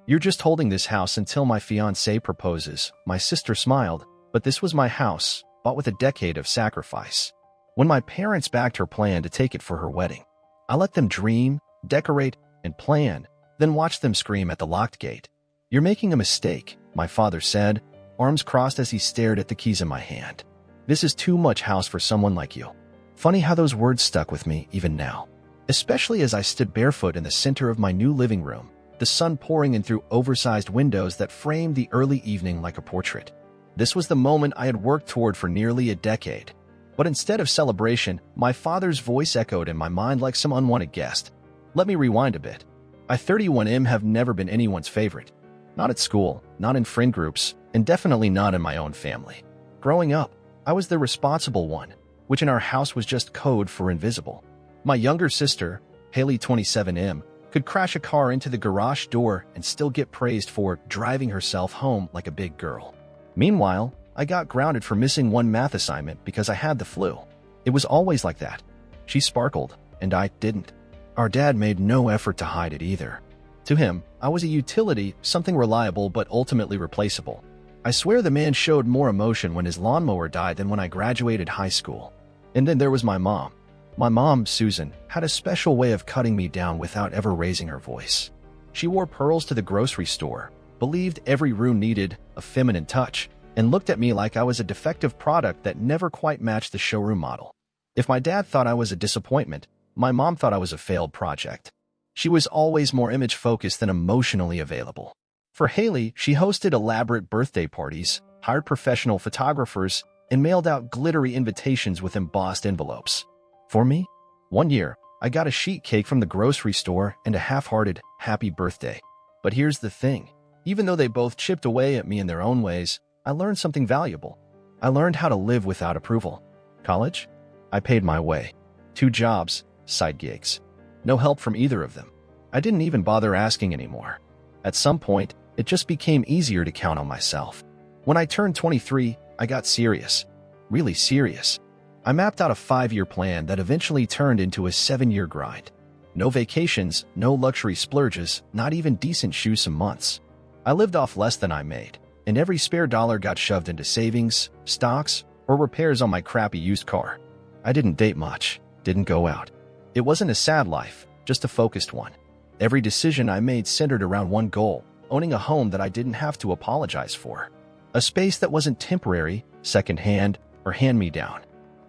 You're just holding this house until my fiancé proposes. My sister smiled, but this was my house, bought with a decade of sacrifice. When my parents backed her plan to take it for her wedding, I let them dream, decorate, and plan, then watched them scream at the locked gate. You're making a mistake, my father said, arms crossed as he stared at the keys in my hand. This is too much house for someone like you. Funny how those words stuck with me even now, especially as I stood barefoot in the center of my new living room, the sun pouring in through oversized windows that framed the early evening like a portrait. This was the moment I had worked toward for nearly a decade. But instead of celebration, my father's voice echoed in my mind like some unwanted guest. Let me rewind a bit. I 31M have never been anyone's favorite. Not at school, not in friend groups, and definitely not in my own family. Growing up, I was the responsible one, which in our house was just code for invisible. My younger sister, Haley 27M, could crash a car into the garage door and still get praised for driving herself home like a big girl. Meanwhile, I got grounded for missing one math assignment because I had the flu. It was always like that. She sparkled, and I didn't. Our dad made no effort to hide it either. To him, I was a utility, something reliable but ultimately replaceable. I swear the man showed more emotion when his lawnmower died than when I graduated high school. And then there was my mom. My mom, Susan, had a special way of cutting me down without ever raising her voice. She wore pearls to the grocery store, believed every room needed a feminine touch, and looked at me like I was a defective product that never quite matched the showroom model. If my dad thought I was a disappointment, my mom thought I was a failed project. She was always more image-focused than emotionally available. For Haley, she hosted elaborate birthday parties, hired professional photographers, and mailed out glittery invitations with embossed envelopes. For me, one year, I got a sheet cake from the grocery store and a half-hearted happy birthday. But here's the thing. Even though they both chipped away at me in their own ways, I learned something valuable. I learned how to live without approval. College? I paid my way. 2 jobs, side gigs. No help from either of them. I didn't even bother asking anymore. At some point, it just became easier to count on myself. When I turned 23, I got serious. Really serious. I mapped out a 5-year plan that eventually turned into a 7-year grind. No vacations, no luxury splurges, not even decent shoes some months. I lived off less than I made, and every spare dollar got shoved into savings, stocks, or repairs on my crappy used car. I didn't date much, didn't go out. It wasn't a sad life, just a focused one. Every decision I made centered around one goal, owning a home that I didn't have to apologize for. A space that wasn't temporary, secondhand, or hand-me-down.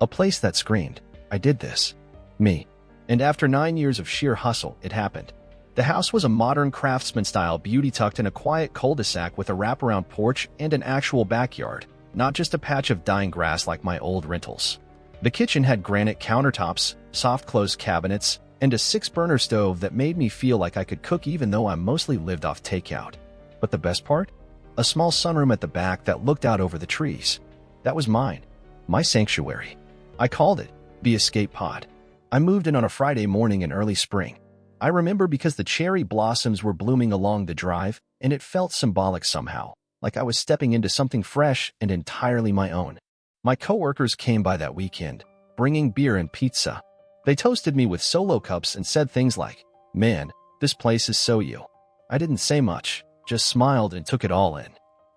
A place that screamed, I did this. Me. And after 9 years of sheer hustle, it happened. The house was a modern craftsman-style beauty tucked in a quiet cul-de-sac with a wraparound porch and an actual backyard, not just a patch of dying grass like my old rentals. The kitchen had granite countertops, soft-closed cabinets, and a 6-burner stove that made me feel like I could cook even though I mostly lived off takeout. But the best part? A small sunroom at the back that looked out over the trees. That was mine. My sanctuary. I called it the escape pod. I moved in on a Friday morning in early spring. I remember because the cherry blossoms were blooming along the drive, and it felt symbolic somehow, like I was stepping into something fresh and entirely my own. My coworkers came by that weekend, bringing beer and pizza. They toasted me with solo cups and said things like, "Man, this place is so you." I didn't say much, just smiled and took it all in.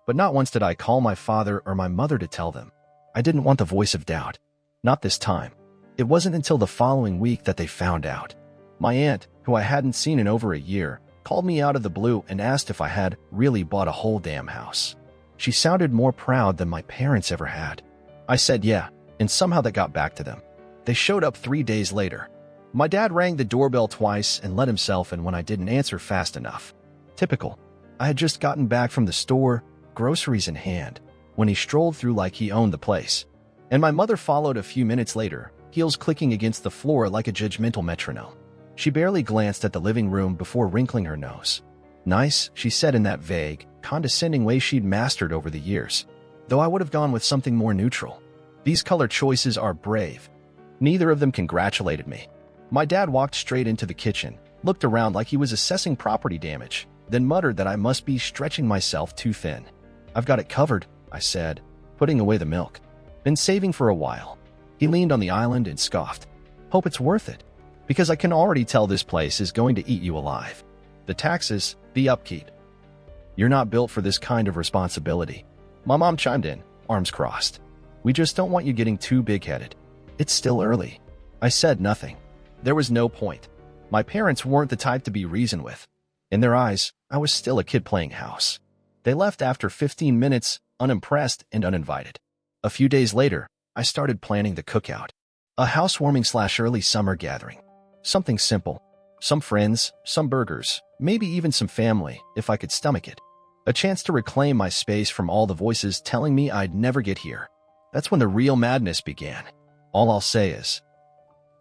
But not once did I call my father or my mother to tell them. I didn't want the voice of doubt. Not this time. It wasn't until the following week that they found out. My aunt, who I hadn't seen in over a year, called me out of the blue and asked if I had really bought a whole damn house. She sounded more proud than my parents ever had. I said yeah, and somehow that got back to them. They showed up 3 days later. My dad rang the doorbell twice and let himself in when I didn't answer fast enough. Typical. I had just gotten back from the store, groceries in hand, when he strolled through like he owned the place. And my mother followed a few minutes later, heels clicking against the floor like a judgmental metronome. She barely glanced at the living room before wrinkling her nose. Nice, she said in that vague, condescending way she'd mastered over the years. Though I would have gone with something more neutral. These color choices are brave. Neither of them congratulated me. My dad walked straight into the kitchen, looked around like he was assessing property damage, then muttered that I must be stretching myself too thin. "I've got it covered," I said, putting away the milk. "Been saving for a while." He leaned on the island and scoffed. "Hope it's worth it. Because I can already tell this place is going to eat you alive. The taxes, the upkeep." You're not built for this kind of responsibility." My mom chimed in, arms crossed. "We just don't want you getting too big-headed. It's still early." I said nothing. There was no point. My parents weren't the type to be reasoned with. In their eyes, I was still a kid playing house. They left after 15 minutes, unimpressed and uninvited. A few days later, I started planning the cookout. A housewarming/early summer gathering. Something simple. Some friends, some burgers, maybe even some family, if I could stomach it. A chance to reclaim my space from all the voices telling me I'd never get here. That's when the real madness began. All I'll say is,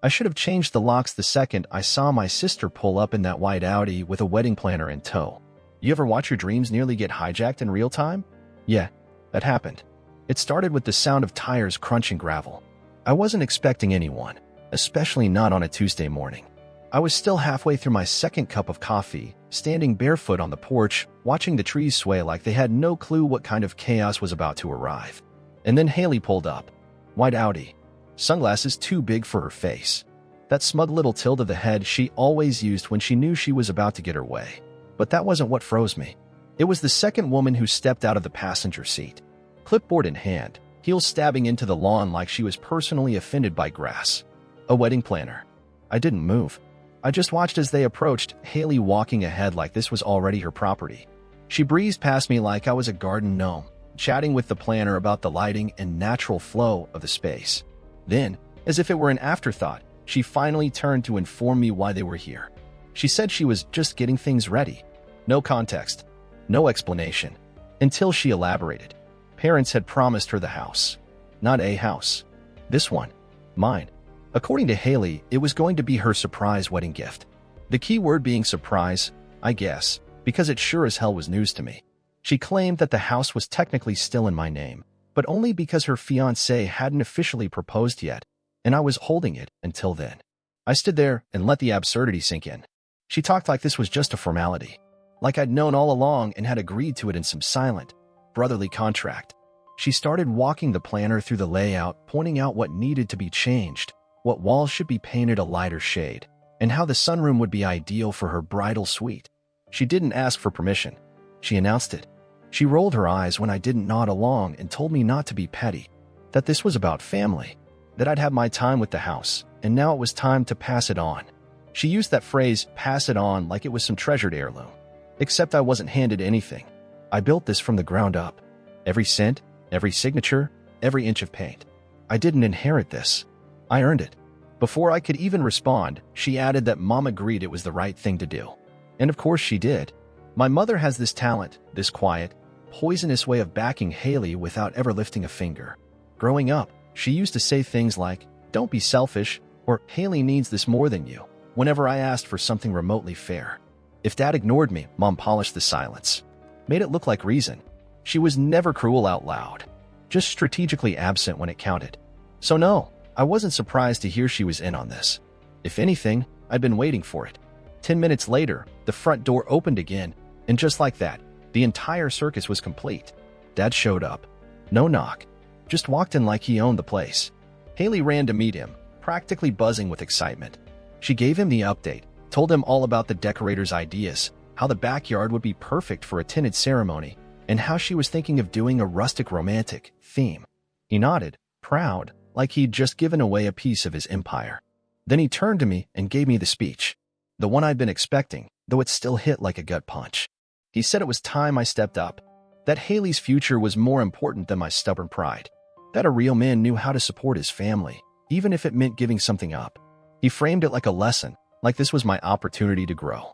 I should have changed the locks the second I saw my sister pull up in that white Audi with a wedding planner in tow. You ever watch your dreams nearly get hijacked in real time? Yeah, that happened. It started with the sound of tires crunching gravel. I wasn't expecting anyone, especially not on a Tuesday morning. I was still halfway through my second cup of coffee, standing barefoot on the porch, watching the trees sway like they had no clue what kind of chaos was about to arrive. And then Haley pulled up. White Audi. Sunglasses too big for her face. That smug little tilt of the head she always used when she knew she was about to get her way. But that wasn't what froze me. It was the second woman who stepped out of the passenger seat. Clipboard in hand, heels stabbing into the lawn like she was personally offended by grass. A wedding planner. I didn't move. I just watched as they approached, Haley walking ahead like this was already her property. She breezed past me like I was a garden gnome, chatting with the planner about the lighting and natural flow of the space. Then, as if it were an afterthought, she finally turned to inform me why they were here. She said she was just getting things ready. No context, no explanation, until she elaborated. Parents had promised her the house. Not a house. This one. Mine. According to Haley, it was going to be her surprise wedding gift. The key word being surprise, I guess, because it sure as hell was news to me. She claimed that the house was technically still in my name, but only because her fiancé hadn't officially proposed yet, and I was holding it until then. I stood there and let the absurdity sink in. She talked like this was just a formality, like I'd known all along and had agreed to it in some silent, brotherly contract. She started walking the planner through the layout, pointing out what needed to be changed, what walls should be painted a lighter shade, and how the sunroom would be ideal for her bridal suite. She didn't ask for permission. She announced it. She rolled her eyes when I didn't nod along and told me not to be petty, that this was about family, that I'd have my time with the house, and now it was time to pass it on. She used that phrase, pass it on, like it was some treasured heirloom. Except I wasn't handed anything. I built this from the ground up. Every cent, every signature, every inch of paint. I didn't inherit this. I earned it. Before I could even respond, she added that Mom agreed it was the right thing to do. And of course she did. My mother has this talent, this quiet, poisonous way of backing Haley without ever lifting a finger. Growing up, she used to say things like, "Don't be selfish," or "Haley needs this more than you," whenever I asked for something remotely fair. If Dad ignored me, Mom polished the silence. Made it look like reason. She was never cruel out loud, just strategically absent when it counted. So no, I wasn't surprised to hear she was in on this. If anything, I'd been waiting for it. 10 minutes later, the front door opened again, and just like that, the entire circus was complete. Dad showed up. No knock. Just walked in like he owned the place. Haley ran to meet him, practically buzzing with excitement. She gave him the update, told him all about the decorator's ideas, how the backyard would be perfect for a tinted ceremony, and how she was thinking of doing a rustic romantic theme. He nodded, proud, like he'd just given away a piece of his empire. Then he turned to me and gave me the speech. The one I'd been expecting, though it still hit like a gut punch. He said it was time I stepped up, that Haley's future was more important than my stubborn pride, that a real man knew how to support his family, even if it meant giving something up. He framed it like a lesson, like this was my opportunity to grow.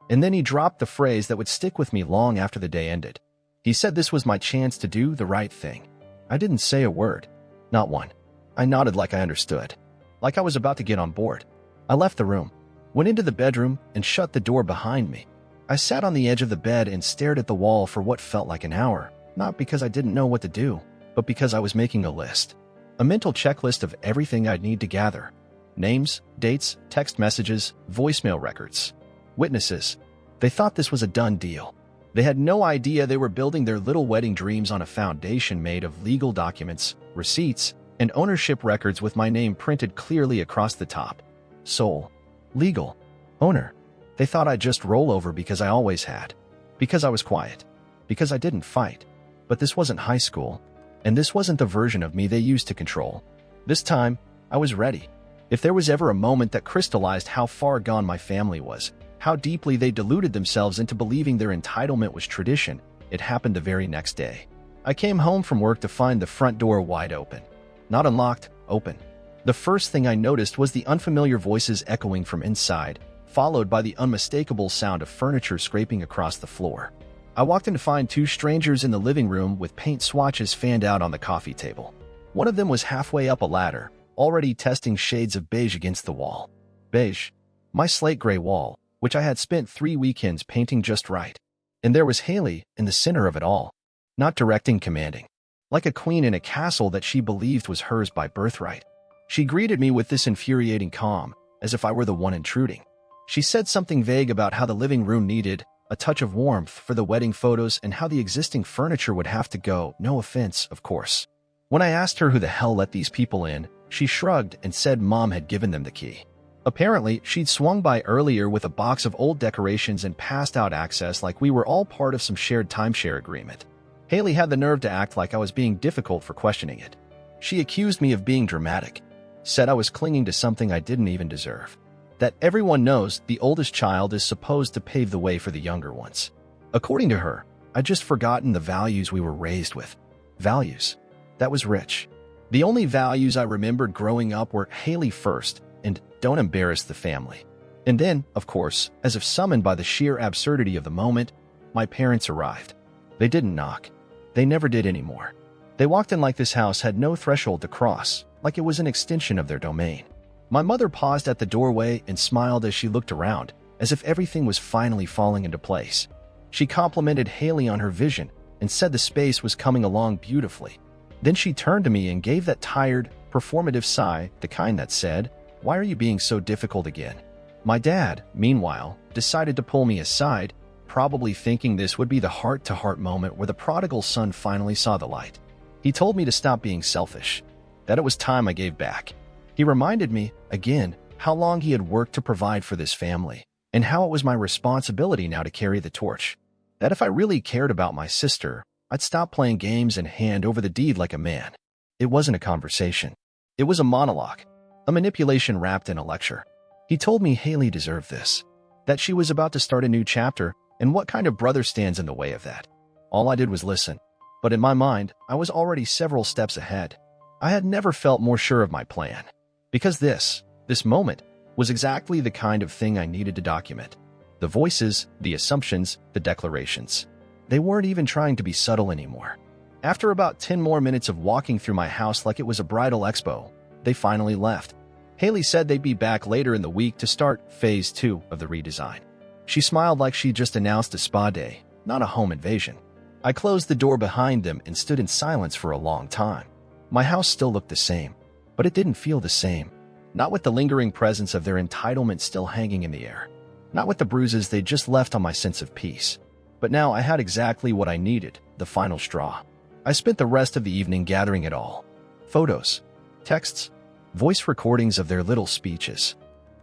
And then he dropped the phrase that would stick with me long after the day ended. He said this was my chance to do the right thing. I didn't say a word. Not one. I nodded like I understood, like I was about to get on board. I left the room, went into the bedroom, and shut the door behind me. I sat on the edge of the bed and stared at the wall for what felt like an hour, not because I didn't know what to do, but because I was making a list. A mental checklist of everything I'd need to gather. Names, dates, text messages, voicemail records. Witnesses. They thought this was a done deal. They had no idea they were building their little wedding dreams on a foundation made of legal documents, receipts, and ownership records with my name printed clearly across the top. Sole. Legal. Owner. They thought I'd just roll over because I always had. Because I was quiet. because I didn't fight. But this wasn't high school, and this wasn't the version of me they used to control. This time, I was ready. If there was ever a moment that crystallized how far gone my family was, how deeply they deluded themselves into believing their entitlement was tradition, it happened the very next day. I came home from work to find the front door wide open. Not unlocked, open. The first thing I noticed was the unfamiliar voices echoing from inside, followed by the unmistakable sound of furniture scraping across the floor. I walked in to find two strangers in the living room with paint swatches fanned out on the coffee table. One of them was halfway up a ladder, already testing shades of beige against the wall. Beige, my slate gray wall, which I had spent 3 weekends painting just right. And there was Haley in the center of it all, not directing, commanding, like a queen in a castle that she believed was hers by birthright. She greeted me with this infuriating calm, as if I were the one intruding. She said something vague about how the living room needed a touch of warmth for the wedding photos and how the existing furniture would have to go, no offense, of course. When I asked her who the hell let these people in, she shrugged and said Mom had given them the key. Apparently, she'd swung by earlier with a box of old decorations and passed out access like we were all part of some shared timeshare agreement. Haley had the nerve to act like I was being difficult for questioning it. She accused me of being dramatic, said I was clinging to something I didn't even deserve. That everyone knows the oldest child is supposed to pave the way for the younger ones. According to her, I'd just forgotten the values we were raised with. Values. That was rich. The only values I remembered growing up were Haley first and don't embarrass the family. And then, of course, as if summoned by the sheer absurdity of the moment, my parents arrived. They didn't knock. They never did anymore. They walked in like this house had no threshold to cross, like it was an extension of their domain. My mother paused at the doorway and smiled as she looked around, as if everything was finally falling into place. She complimented Haley on her vision and said the space was coming along beautifully. Then she turned to me and gave that tired, performative sigh, the kind that said, "Why are you being so difficult again?" My dad, meanwhile, decided to pull me aside, probably thinking this would be the heart-to-heart moment where the prodigal son finally saw the light. He told me to stop being selfish, that it was time I gave back. He reminded me, again, how long he had worked to provide for this family, and how it was my responsibility now to carry the torch. That if I really cared about my sister, I'd stop playing games and hand over the deed like a man. It wasn't a conversation. It was a monologue, a manipulation wrapped in a lecture. He told me Haley deserved this, that she was about to start a new chapter, and what kind of brother stands in the way of that? All I did was listen, but in my mind, I was already several steps ahead. I had never felt more sure of my plan. Because this moment, was exactly the kind of thing I needed to document. The voices, the assumptions, the declarations. They weren't even trying to be subtle anymore. After about 10 more minutes of walking through my house like it was a bridal expo, they finally left. Haley said they'd be back later in the week to start phase 2 of the redesign. She smiled like she just announced a spa day, not a home invasion. I closed the door behind them and stood in silence for a long time. My house still looked the same, but it didn't feel the same. Not with the lingering presence of their entitlement still hanging in the air. Not with the bruises they'd just left on my sense of peace. But now I had exactly what I needed, the final straw. I spent the rest of the evening gathering it all. Photos, texts, voice recordings of their little speeches.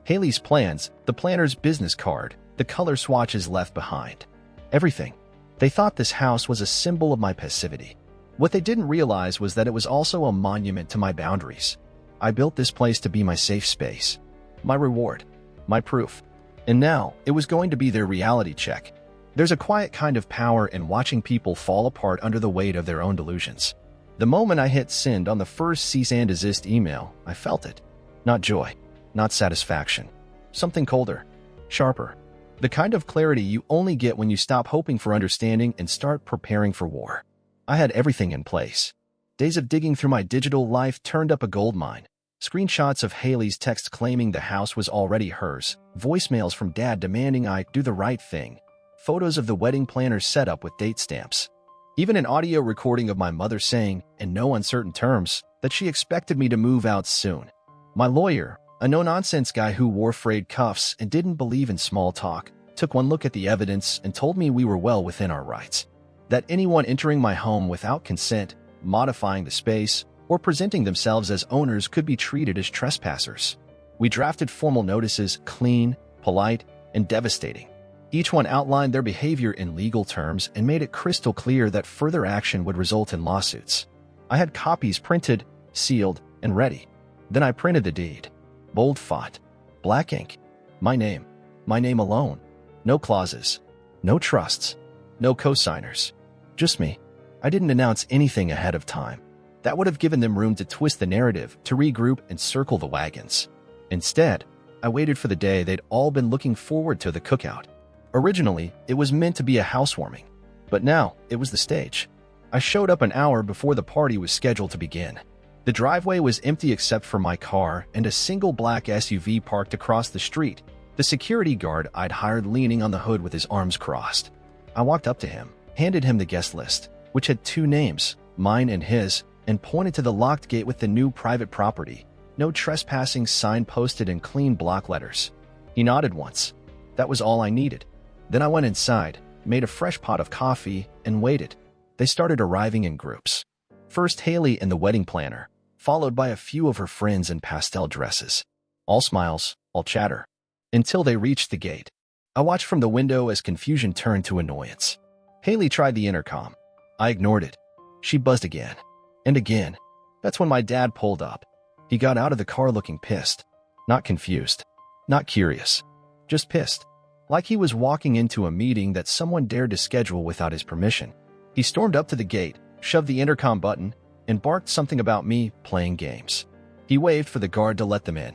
Haley's plans, the planner's business card, the color swatches left behind. Everything. They thought this house was a symbol of my passivity. What they didn't realize was that it was also a monument to my boundaries. I built this place to be my safe space, my reward, my proof. And now, it was going to be their reality check. There's a quiet kind of power in watching people fall apart under the weight of their own delusions. The moment I hit send on the first cease and desist email, I felt it. Not joy, not satisfaction. Something colder, sharper. The kind of clarity you only get when you stop hoping for understanding and start preparing for war. I had everything in place. Days of digging through my digital life turned up a gold mine. Screenshots of Haley's text claiming the house was already hers. Voicemails from Dad demanding I do the right thing. Photos of the wedding planner's setup with date stamps. Even an audio recording of my mother saying, in no uncertain terms, that she expected me to move out soon. My lawyer, a no-nonsense guy who wore frayed cuffs and didn't believe in small talk, took one look at the evidence and told me we were well within our rights. That anyone entering my home without consent, modifying the space, or presenting themselves as owners could be treated as trespassers. We drafted formal notices, clean, polite, and devastating. Each one outlined their behavior in legal terms and made it crystal clear that further action would result in lawsuits. I had copies printed, sealed, and ready. Then I printed the deed. Bold font. Black ink. My name. My name alone. No clauses. No trusts. No co-signers. Just me. I didn't announce anything ahead of time. That would have given them room to twist the narrative, to regroup and circle the wagons. Instead, I waited for the day they'd all been looking forward to, the cookout. Originally, it was meant to be a housewarming, but now it was the stage. I showed up an hour before the party was scheduled to begin. The driveway was empty except for my car and a single black SUV parked across the street, the security guard I'd hired leaning on the hood with his arms crossed. I walked up to him, handed him the guest list, which had 2 names, mine and his, and pointed to the locked gate with the new private property, no trespassing sign posted in clean block letters. He nodded once. That was all I needed. Then I went inside, made a fresh pot of coffee, and waited. They started arriving in groups. First Haley and the wedding planner, followed by a few of her friends in pastel dresses. All smiles, all chatter. Until they reached the gate. I watched from the window as confusion turned to annoyance. Haley tried the intercom. I ignored it. She buzzed again. And again. That's when my dad pulled up. He got out of the car looking pissed. Not confused. Not curious. Just pissed. Like he was walking into a meeting that someone dared to schedule without his permission. He stormed up to the gate, shoved the intercom button, and barked something about me playing games. He waved for the guard to let them in.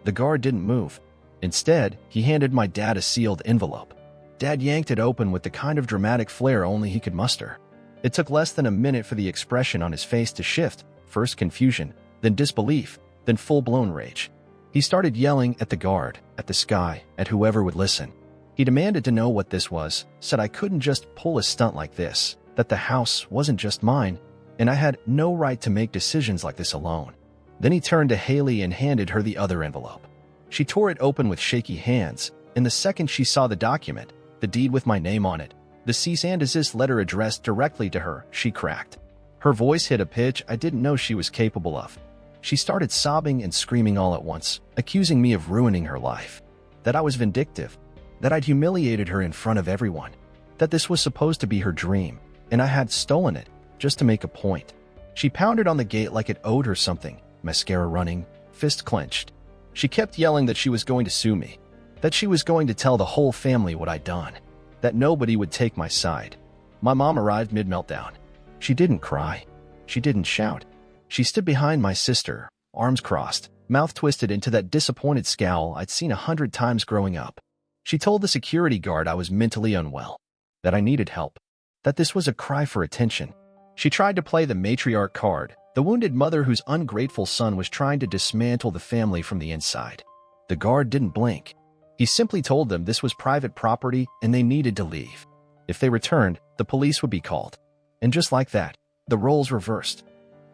The guard didn't move. Instead, he handed my dad a sealed envelope. Dad yanked it open with the kind of dramatic flair only he could muster. It took less than a minute for the expression on his face to shift, first confusion, then disbelief, then full-blown rage. He started yelling at the guard, at the sky, at whoever would listen. He demanded to know what this was, said I couldn't just pull a stunt like this, that the house wasn't just mine, and I had no right to make decisions like this alone. Then he turned to Haley and handed her the other envelope. She tore it open with shaky hands, and the second she saw the document, the deed with my name on it, the cease and desist letter addressed directly to her, she cracked. Her voice hit a pitch I didn't know she was capable of. She started sobbing and screaming all at once, accusing me of ruining her life. That I was vindictive. That I'd humiliated her in front of everyone. That this was supposed to be her dream, and I had stolen it, just to make a point. She pounded on the gate like it owed her something, mascara running, fist clenched. She kept yelling that she was going to sue me, that she was going to tell the whole family what I'd done, that nobody would take my side. My mom arrived mid-meltdown. She didn't cry. She didn't shout. She stood behind my sister, arms crossed, mouth twisted into that disappointed scowl I'd seen 100 times growing up. She told the security guard I was mentally unwell, that I needed help, that this was a cry for attention. She tried to play the matriarch card, the wounded mother whose ungrateful son was trying to dismantle the family from the inside. The guard didn't blink. He simply told them this was private property and they needed to leave. If they returned, the police would be called. And just like that, the roles reversed.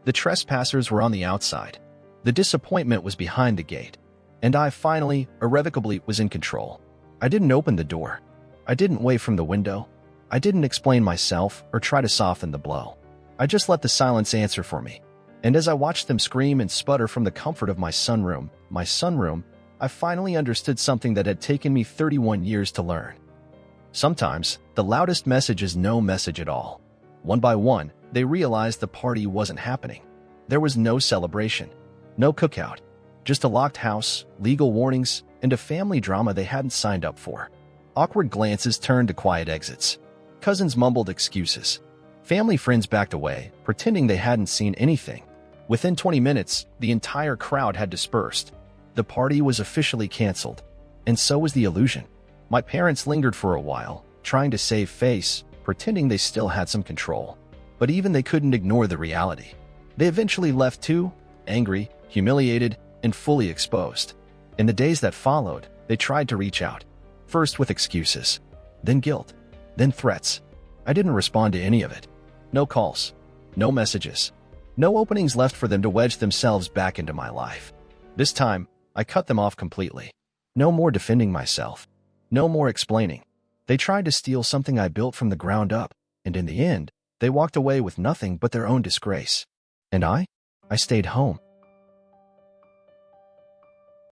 The trespassers were on the outside. The disappointment was behind the gate. And I finally, irrevocably, was in control. I didn't open the door. I didn't wave from the window. I didn't explain myself or try to soften the blow. I just let the silence answer for me. And as I watched them scream and sputter from the comfort of my sunroom, I finally understood something that had taken me 31 years to learn. Sometimes, the loudest message is no message at all. One by one, they realized the party wasn't happening. There was no celebration, no cookout, just a locked house, legal warnings, and a family drama they hadn't signed up for. Awkward glances turned to quiet exits. Cousins mumbled excuses. Family friends backed away, pretending they hadn't seen anything. Within 20 minutes, the entire crowd had dispersed. The party was officially canceled, and so was the illusion. My parents lingered for a while, trying to save face, pretending they still had some control. But even they couldn't ignore the reality. They eventually left too, angry, humiliated, and fully exposed. In the days that followed, they tried to reach out. First with excuses, then guilt, then threats. I didn't respond to any of it. No calls, no messages, no openings left for them to wedge themselves back into my life. This time, I cut them off completely. No more defending myself. No more explaining. They tried to steal something I built from the ground up, and in the end, they walked away with nothing but their own disgrace. And I stayed home.